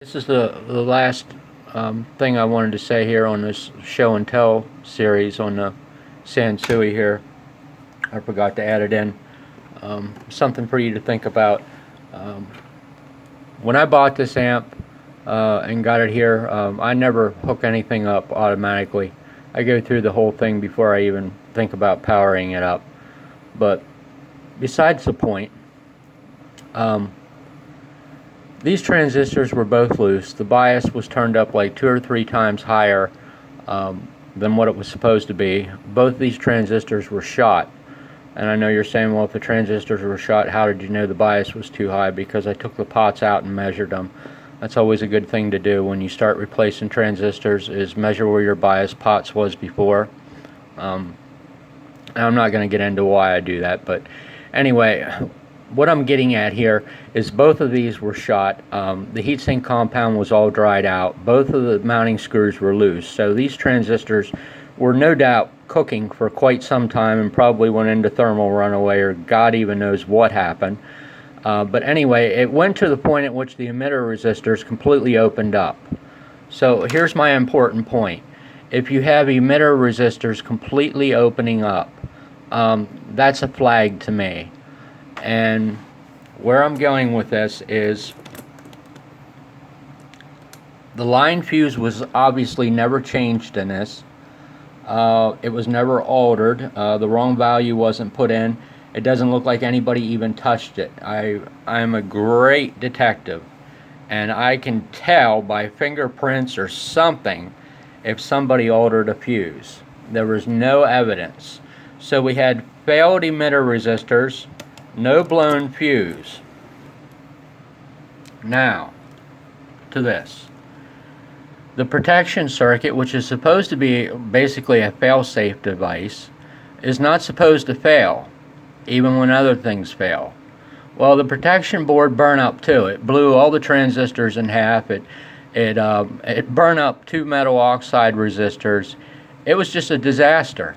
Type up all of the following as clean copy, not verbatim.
This is the last thing I wanted to say here on this show and tell series on the Sansui here. I forgot to add it in. Something for you to think about. When I bought this amp and got it here, I never hook anything up automatically. I go through the whole thing before I even think about powering it up. But besides the point, these transistors were both loose. The bias was turned up like 2 or 3 times higher than what it was supposed to be. Both these transistors were shot. And I know you're saying, well, if the transistors were shot, how did you know the bias was too high? Because I took the pots out and measured them. That's always a good thing to do when you start replacing transistors, is measure where your bias pots was before. I'm not going to get into why I do that, but anyway, what I'm getting at here is both of these were shot. The heatsink compound was all dried out. Both of the mounting screws were loose. So these transistors were no doubt cooking for quite some time and probably went into thermal runaway, or God even knows what happened. But anyway, it went to the point at which the emitter resistors completely opened up. So here's my important point. If you have emitter resistors completely opening up, that's a flag to me. And where I'm going with this is, the line fuse was obviously never changed in this. It was never altered. The wrong value wasn't put in. It doesn't look like anybody even touched it. I'm a great detective, and I can tell by fingerprints or something if somebody altered a fuse. There was no evidence. So we had failed emitter resistors, no blown fuse. Now, to this. The protection circuit, which is supposed to be basically a fail-safe device, is not supposed to fail, even when other things fail. Well, the protection board burned up too. It blew all the transistors in half. It burned up 2 metal oxide resistors. It was just a disaster.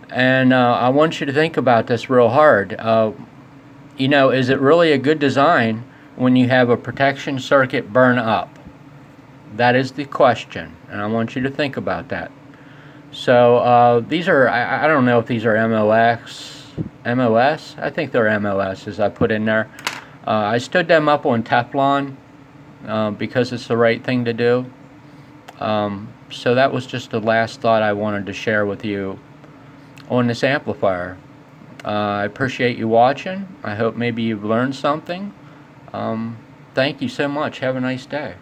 And I want you to think about this real hard. You know, is it really a good design when you have a protection circuit burn up? That is the question, and I want you to think about that. So these are, I don't know if these are MOS? I think they're MOS, as I put in there. I stood them up on Teflon because it's the right thing to do. So that was just the last thought I wanted to share with you on this amplifier. I appreciate you watching. I hope maybe you've learned something. Thank you so much. Have a nice day.